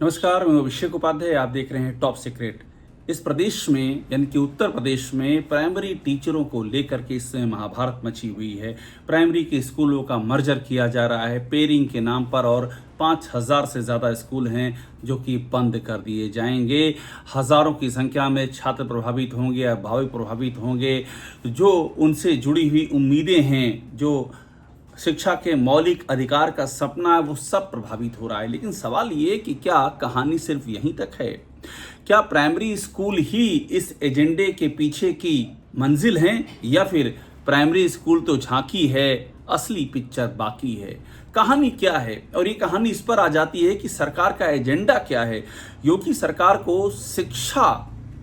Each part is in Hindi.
नमस्कार, मैं अभिषेक उपाध्याय। आप देख रहे हैं टॉप सीक्रेट। इस प्रदेश में यानी कि उत्तर प्रदेश में प्राइमरी टीचरों को लेकर के इस समय महाभारत मची हुई है। प्राइमरी के स्कूलों का मर्जर किया जा रहा है पेयरिंग के नाम पर और 5,000 से ज़्यादा स्कूल हैं जो कि बंद कर दिए जाएंगे। हज़ारों की संख्या में छात्र प्रभावित होंगे, अभिभावक प्रभावित होंगे। जो उनसे जुड़ी हुई उम्मीदें हैं, जो शिक्षा के मौलिक अधिकार का सपना है, वो सब प्रभावित हो रहा है। लेकिन सवाल ये कि क्या कहानी सिर्फ यहीं तक है? क्या प्राइमरी स्कूल ही इस एजेंडे के पीछे की मंजिल हैं, या फिर प्राइमरी स्कूल तो झांकी है, असली पिक्चर बाकी है? कहानी क्या है? और ये कहानी इस पर आ जाती है कि सरकार का एजेंडा क्या है। योगी सरकार को शिक्षा,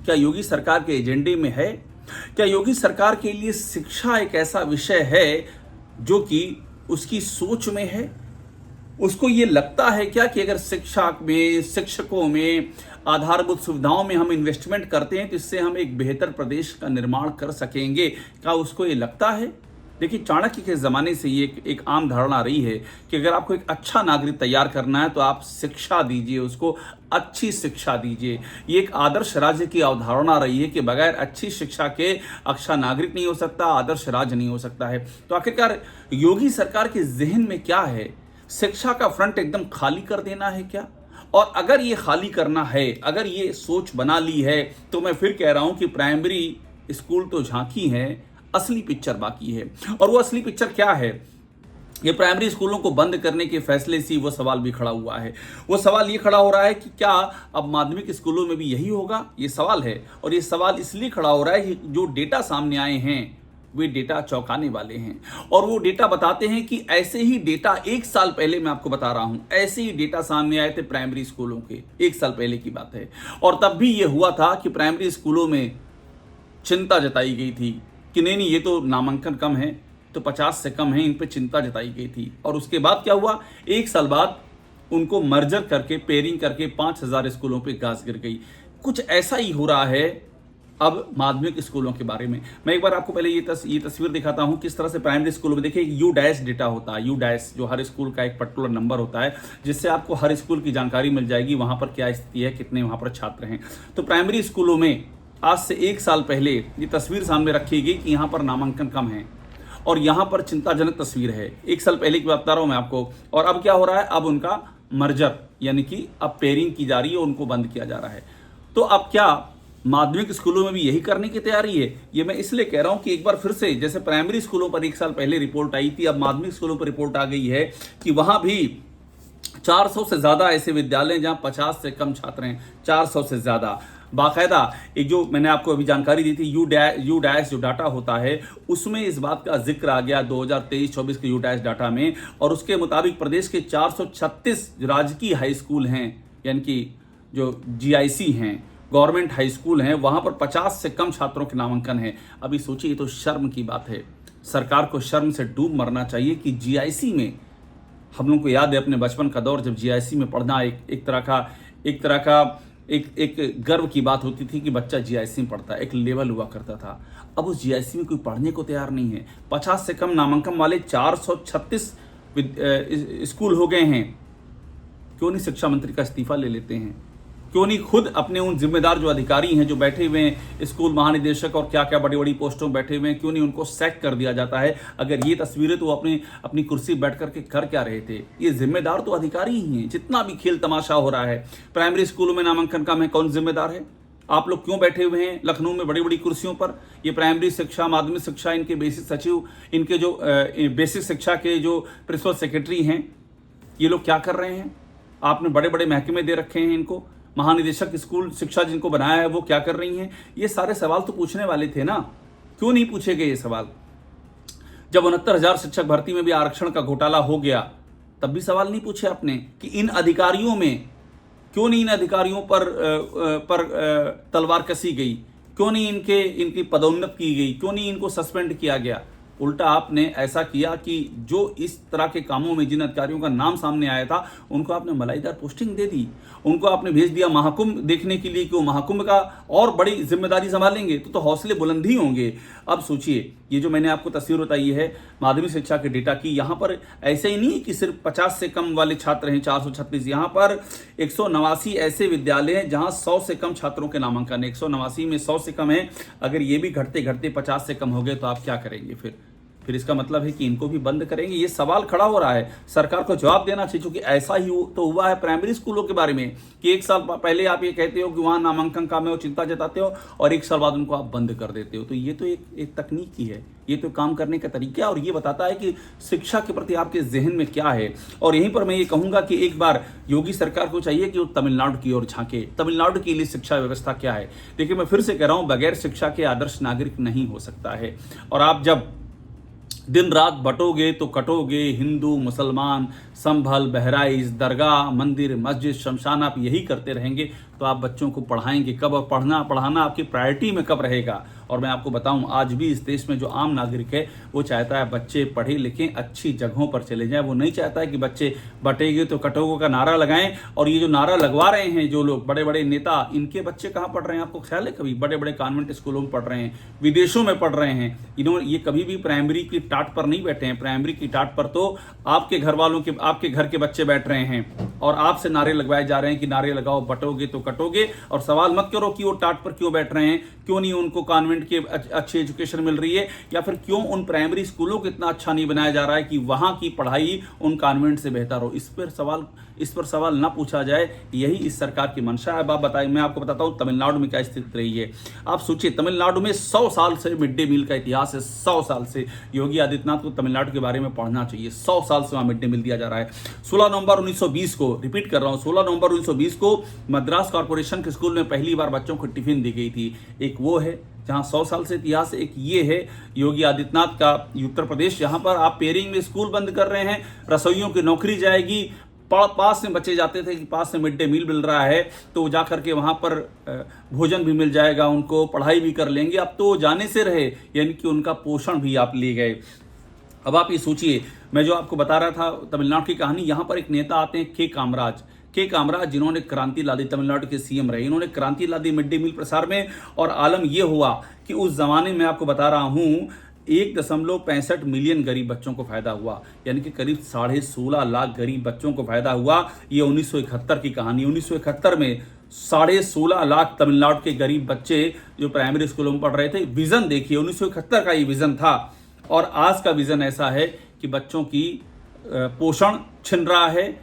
क्या योगी सरकार के एजेंडे में है? क्या योगी सरकार के लिए शिक्षा एक ऐसा विषय है जो कि उसकी सोच में है? उसको ये लगता है क्या कि अगर शिक्षा में, शिक्षकों में, आधारभूत सुविधाओं में हम इन्वेस्टमेंट करते हैं तो इससे हम एक बेहतर प्रदेश का निर्माण कर सकेंगे? क्या उसको ये लगता है? देखिए, चाणक्य के ज़माने से ये एक आम धारणा रही है कि अगर आपको एक अच्छा नागरिक तैयार करना है तो आप शिक्षा दीजिए, उसको अच्छी शिक्षा दीजिए। ये एक आदर्श राज्य की अवधारणा रही है कि बगैर अच्छी शिक्षा के अच्छा नागरिक नहीं हो सकता, आदर्श राज्य नहीं हो सकता है। तो आखिरकार योगी सरकार के जहन में क्या है? शिक्षा का फ्रंट एकदम खाली कर देना है क्या? और अगर ये खाली करना है, अगर ये सोच बना ली है, तो मैं फिर कह रहा हूं कि प्राइमरी स्कूल तो झांकी है, असली पिक्चर बाकी है। और वो असली पिक्चर क्या है? ये प्राइमरी स्कूलों को बंद करने के फैसले से वो सवाल भी खड़ा हुआ है। वो सवाल ये खड़ा हो रहा है कि क्या अब माध्यमिक स्कूलों में भी यही होगा? ये सवाल है। और ये सवाल इसलिए खड़ा हो रहा है कि जो डेटा सामने आए हैं वे डेटा चौंकाने वाले हैं। और वो डेटा बताते हैं कि ऐसे ही डेटा 1 साल पहले, मैं आपको बता रहा हूं, ऐसे ही डेटा सामने आए थे प्राइमरी स्कूलों के। 1 साल पहले की बात है। और तब भी ये हुआ था कि प्राइमरी स्कूलों में चिंता जताई गई थी कि नहीं, ये तो नामांकन कम है, तो 50 से कम है, इन पे चिंता जताई गई थी। और उसके बाद क्या हुआ? 1 साल बाद उनको मर्जर करके, पेयरिंग करके 5,000 स्कूलों पे गाज गिर गई। कुछ ऐसा ही हो रहा है अब माध्यमिक स्कूलों के बारे में। मैं एक बार आपको पहले ये तस्वीर दिखाता हूं किस तरह से प्राइमरी स्कूलों में। देखिए, यू डैश डेटा होता है, यू डैश, जो हर स्कूल का एक पर्टिकुलर नंबर होता है जिससे आपको हर स्कूल की जानकारी मिल जाएगी, वहां पर क्या स्थिति है, कितने वहां पर छात्र हैं। तो प्राइमरी स्कूलों में आज से 1 साल पहले ये तस्वीर सामने रखी गई कि यहाँ पर नामांकन कम है और यहाँ पर चिंताजनक तस्वीर है। 1 साल पहले की बात बता रहा हूँ मैं आपको। और अब क्या हो रहा है? अब उनका मर्जर यानी कि अब पेयरिंग की जा रही है, उनको बंद किया जा रहा है। तो अब क्या माध्यमिक स्कूलों में भी यही करने की तैयारी है? ये मैं इसलिए कह रहा हूं कि एक बार फिर से, जैसे प्राइमरी स्कूलों पर 1 साल पहले रिपोर्ट आई थी, अब माध्यमिक स्कूलों पर रिपोर्ट आ गई है कि वहां भी 400 से ज्यादा ऐसे विद्यालय जहां 50 से कम छात्र हैं। 400 से ज्यादा बाकायदा एक जो मैंने आपको अभी जानकारी दी थी, यू डैश जो डाटा होता है, उसमें इस बात का जिक्र आ गया 2023-24 के यू डैश डाटा में। और उसके मुताबिक प्रदेश के 436 राजकीय हाई स्कूल हैं, यानी कि जो GIC हैं, गवर्नमेंट हाई स्कूल हैं, वहां पर 50 से कम छात्रों के नामांकन है। अभी सोचिए, ये तो शर्म की बात है। सरकार को शर्म से डूब मरना चाहिए कि GIC में, हम लोग को याद है अपने बचपन का दौर, जब GIC में पढ़ना एक तरह का एक गर्व की बात होती थी कि बच्चा GIC में पढ़ता है, एक लेवल हुआ करता था। अब उस GIC में कोई पढ़ने को तैयार नहीं है। 50 से कम नामांकन वाले 436 स्कूल हो गए हैं। क्यों नहीं शिक्षा मंत्री का इस्तीफा ले लेते हैं? क्यों नहीं खुद अपने उन जिम्मेदार जो अधिकारी हैं, जो बैठे हुए हैं, स्कूल महानिदेशक और क्या क्या बड़ी बड़ी पोस्टों में बैठे हुए हैं, क्यों नहीं उनको सैक कर दिया जाता है? अगर ये तस्वीरें तो अपनी कुर्सी बैठ करके कर क्या रहे थे? ये जिम्मेदार तो अधिकारी ही हैं। जितना भी खेल तमाशा हो रहा है, प्राइमरी स्कूलों में नामांकन कम है, कौन जिम्मेदार है? आप लोग क्यों बैठे हुए हैं लखनऊ में बड़ी बड़ी कुर्सियों पर? ये प्राइमरी शिक्षा, माध्यमिक शिक्षा, इनके बेसिक सचिव, इनके जो बेसिक शिक्षा के जो प्रिंसिपल सेक्रेटरी हैं, ये लोग क्या कर रहे हैं? आपने बड़े बड़े महकमे दे रखे हैं इनको। महानिदेशक स्कूल शिक्षा जिनको बनाया है वो क्या कर रही हैं? ये सारे सवाल तो पूछने वाले थे ना। क्यों नहीं पूछे गए ये सवाल? जब 69,000 शिक्षक भर्ती में भी आरक्षण का घोटाला हो गया, तब भी सवाल नहीं पूछे आपने कि इन अधिकारियों में क्यों नहीं, इन अधिकारियों पर तलवार कसी गई? क्यों नहीं इनकी पदोन्नत की गई? क्यों नहीं इनको सस्पेंड किया गया? उल्टा आपने ऐसा किया कि जो इस तरह के कामों में जिन अधिकारियों का नाम सामने आया था उनको आपने मलाईदार पोस्टिंग दे दी, उनको आपने भेज दिया महाकुंभ देखने के लिए कि वो महाकुंभ का और बड़ी जिम्मेदारी संभालेंगे, तो हौसले बुलंद ही होंगे। अब सोचिए, ये जो मैंने आपको तस्वीर बताई है माध्यमिक शिक्षा के डेटा की, यहाँ पर ऐसे ही नहीं कि सिर्फ 50 से कम वाले छात्र हैं 436, यहाँ पर 189 ऐसे विद्यालय हैं जहाँ 100 से कम छात्रों के नामांकन है। 189 में 100 से कम है, अगर ये भी घटते घटते 50 से कम हो गए तो आप क्या करेंगे फिर इसका मतलब है कि इनको भी बंद करेंगे। ये सवाल खड़ा हो रहा है, सरकार को जवाब देना चाहिए, क्योंकि ऐसा ही तो हुआ है प्राइमरी स्कूलों के बारे में कि 1 साल पहले आप ये कहते हो कि वहां नामांकन काम है, वो चिंता जताते हो, और 1 साल बाद उनको आप बंद कर देते हो। तो ये तो एक तकनीक ही है, ये तो काम करने का तरीका है, और ये बताता है कि शिक्षा के प्रति आपके जहन में क्या है। और यहीं पर मैं ये कहूंगा कि एक बार योगी सरकार को चाहिए कि वो तमिलनाडु की ओर झांके। तमिलनाडु के लिए शिक्षा व्यवस्था क्या है? देखिए, मैं फिर से कह रहा हूं, बगैर शिक्षा के आदर्श नागरिक नहीं हो सकता है। और आप जब दिन रात बटोगे तो कटोगे, हिंदू मुसलमान संभल बहराइच दरगाह मंदिर मस्जिद शमशान आप यही करते रहेंगे तो आप बच्चों को पढ़ाएंगे कब? और पढ़ाना आपकी प्रायोरिटी में कब रहेगा? और मैं आपको बताऊं, आज भी इस देश में जो आम नागरिक है वो चाहता है बच्चे पढ़े लिखें, अच्छी जगहों पर चले जाएं। वो नहीं चाहता है कि बच्चे बटेंगे तो कटोगे का नारा लगाएं। और ये जो नारा लगवा रहे हैं जो लोग बड़े बड़े नेता, इनके बच्चे कहाँ पढ़ रहे हैं? आपको ख्याल है? कभी बड़े बड़े कॉन्वेंट स्कूलों में पढ़ रहे हैं, विदेशों में पढ़ रहे हैं। इन्होंने ये कभी भी प्राइमरी की टाट पर नहीं बैठे हैं। प्राइमरी की टाट पर तो आपके घर वालों के, आपके घर के बच्चे बैठ रहे हैं और आपसे नारे लगवाए जा रहे हैं कि नारे लगाओ, बटोगे तो कटोगे। और सवाल मत करो कि वो टाट पर क्यों बैठ रहे हैं, क्यों नहीं उनको कॉन्वेंट की अच्छी एजुकेशन मिल रही है, या फिर क्यों उन प्राइमरी स्कूलों को इतना अच्छा नहीं बनाया जा रहा है कि वहां की पढ़ाई उन कॉन्वेंट से बेहतर हो। इस पर सवाल ना पूछा जाए, यही इस सरकार की मंशा है। अब आप बताइए, मैं आपको बताता हूं तमिलनाडु में क्या स्थिति रही है। आप सोचिए, तमिलनाडु में 100 साल से मिड डे मील का इतिहास है। 100 साल से योगी आदित्यनाथ को तमिलनाडु के बारे में पढ़ना चाहिए। 100 साल से वहां मिड डे मील दिया जा रहा है। 16 नवंबर 1920 को, रिपीट कर रहा हूं, 16 नवंबर 1920 को मद्रास कॉर्पोरेशन के स्कूल में पहली बार बच्चों को टिफिन दी गई थी। एक वो है जहां 100 साल से इतिहास है, एक ये है योगी आदित्यनाथ का उत्तर प्रदेश, जहां पर आप पेयरिंग में स्कूल बंद कर रहे हैं, रसोइयों की नौकरी जाएगी। पास में बच्चे जाते थे कि पास में मिड डे मील मिल रहा है तो जा करके वहां पर भोजन भी मिल जाएगा, उनको पढ़ाई भी कर लेंगे। अब तो जाने से रहे, यानी कि उनका पोषण भी आप ले गए। अब आप ये सोचिए, मैं जो आपको बता रहा था तमिलनाडु की कहानी, यहां पर एक नेता आते हैं के कामराज, जिन्होंने क्रांति ला दी, तमिलनाडु के सीएम रहे। इन्होंने क्रांति ला दी मिड डे मील प्रसार में। और आलम यह हुआ कि उस जमाने में आपको बता रहा हूं 1.65 मिलियन गरीब बच्चों को फायदा हुआ, यानी कि करीब 16.5 लाख गरीब बच्चों को फायदा हुआ। ये 1971 की कहानी। 1971 में 16.5 लाख तमिलनाडु के गरीब बच्चे जो प्राइमरी स्कूलों में पढ़ रहे थे। विजन देखिए, 1971 का ये विजन था। और आज का विजन ऐसा है कि बच्चों की पोषण छिन रहा है,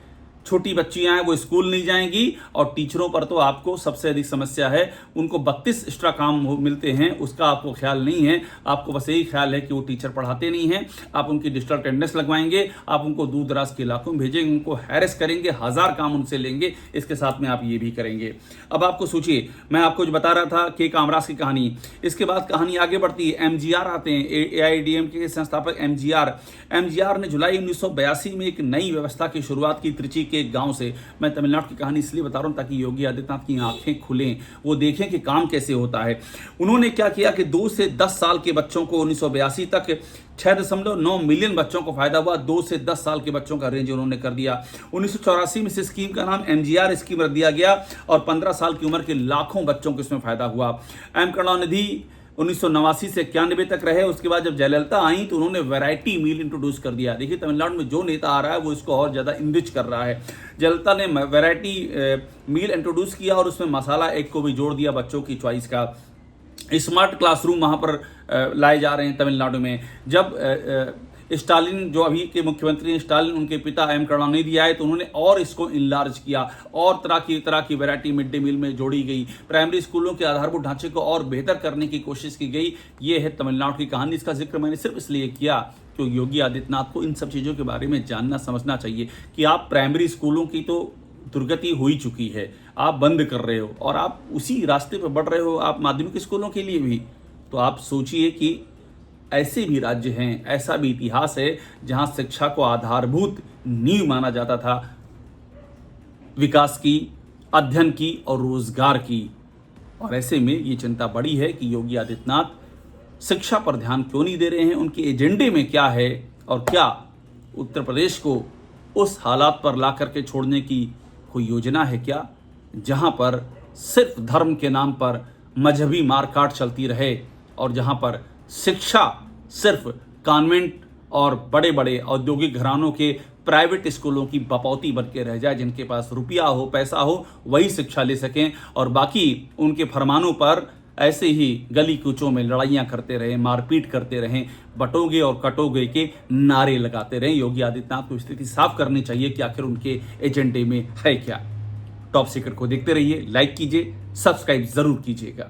छोटी बच्चियां हैं वो स्कूल नहीं जाएंगी। और टीचरों पर तो आपको सबसे अधिक समस्या है, उनको 32 एक्स्ट्रा काम मिलते हैं, उसका आपको ख्याल नहीं है। आपको बस यही ख्याल है कि वो टीचर पढ़ाते नहीं हैं। आप उनकी डिजिटल अटेंडेंस लगवाएंगे, आप उनको दूर दराज के इलाकों में भेजेंगे, उनको हैरेस करेंगे, 1000 काम उनसे लेंगे। इसके साथ में आप ये भी करेंगे। अब आपको सोचिए, मैं आपको जो बता रहा था के कामराज की कहानी, इसके बाद कहानी आगे बढ़ती है। एमजीआर आते हैं, एआईएडीएमके के संस्थापक एमजीआर ने जुलाई 1982 में एक नई व्यवस्था की शुरुआत की त्रिची के गांव से। मैं तमिलनाडु की कहानी इसलिए बता रहा हूं ताकि योगी आदित्यनाथ की आंखें खुलें, वो देखें कि काम कैसे होता है। उन्होंने क्या किया कि 2 से 10 साल के बच्चों को 1982 तक 6.9 मिलियन बच्चों को फायदा हुआ। 2 से 10 साल के बच्चों का रेंज उन्होंने कर दिया। 1984 में इस स्कीम का नाम एमजीआर स्कीम रख दिया गया और 15 साल की उम्र के लाखों बच्चों को इसमें फायदा हुआ। एम करुणानिधि 1989 से 91 तक रहे। उसके बाद जब जयललिता आई तो उन्होंने वैरायटी मील इंट्रोड्यूस कर दिया। देखिए, तमिलनाडु में जो नेता आ रहा है वो इसको और ज्यादा इनरिच कर रहा है। जयललिता ने वैरायटी मील इंट्रोड्यूस किया और उसमें मसाला एग को भी जोड़ दिया बच्चों की चॉइस का। स्मार्ट क्लासरूम वहां पर लाए जा रहे हैं तमिलनाडु में। जब स्टालिन जो अभी के मुख्यमंत्री हैं, स्टालिन उनके पिता एम करुणानिधि आए तो उन्होंने और इसको इनलार्ज किया और तरह की वैरायटी मिड डे मील में जोड़ी गई। प्राइमरी स्कूलों के आधारभूत ढांचे को और बेहतर करने की कोशिश की गई। ये है तमिलनाडु की कहानी। इसका जिक्र मैंने सिर्फ इसलिए किया क्योंकि योगी आदित्यनाथ को इन सब चीज़ों के बारे में जानना समझना चाहिए कि आप प्राइमरी स्कूलों की तो दुर्गति हो ही चुकी है, आप बंद कर रहे हो और आप उसी रास्ते पर बढ़ रहे हो आप माध्यमिक स्कूलों के लिए भी। तो आप सोचिए कि ऐसे भी राज्य हैं, ऐसा भी इतिहास है जहां शिक्षा को आधारभूत नींव माना जाता था विकास की, अध्ययन की और रोजगार की। और ऐसे में ये चिंता बड़ी है कि योगी आदित्यनाथ शिक्षा पर ध्यान क्यों नहीं दे रहे हैं, उनके एजेंडे में क्या है, और क्या उत्तर प्रदेश को उस हालात पर ला करके छोड़ने की कोई योजना है क्या, जहां पर सिर्फ धर्म के नाम पर मजहबी मारकाट चलती रहे और जहां पर शिक्षा सिर्फ कॉन्वेंट और बड़े बड़े औद्योगिक घरानों के प्राइवेट स्कूलों की बपौती बन के रह जाए, जिनके पास रुपया हो, पैसा हो, वही शिक्षा ले सकें और बाकी उनके फरमानों पर ऐसे ही गली कूचों में लड़ाइयां करते रहें, मारपीट करते रहें, बटोगे और कटोगे के नारे लगाते रहें। योगी आदित्यनाथ को स्थिति साफ करनी चाहिए कि आखिर उनके एजेंडे में है क्या। टॉप सीक्रेट को देखते रहिए, लाइक कीजिए, सब्सक्राइब जरूर कीजिएगा।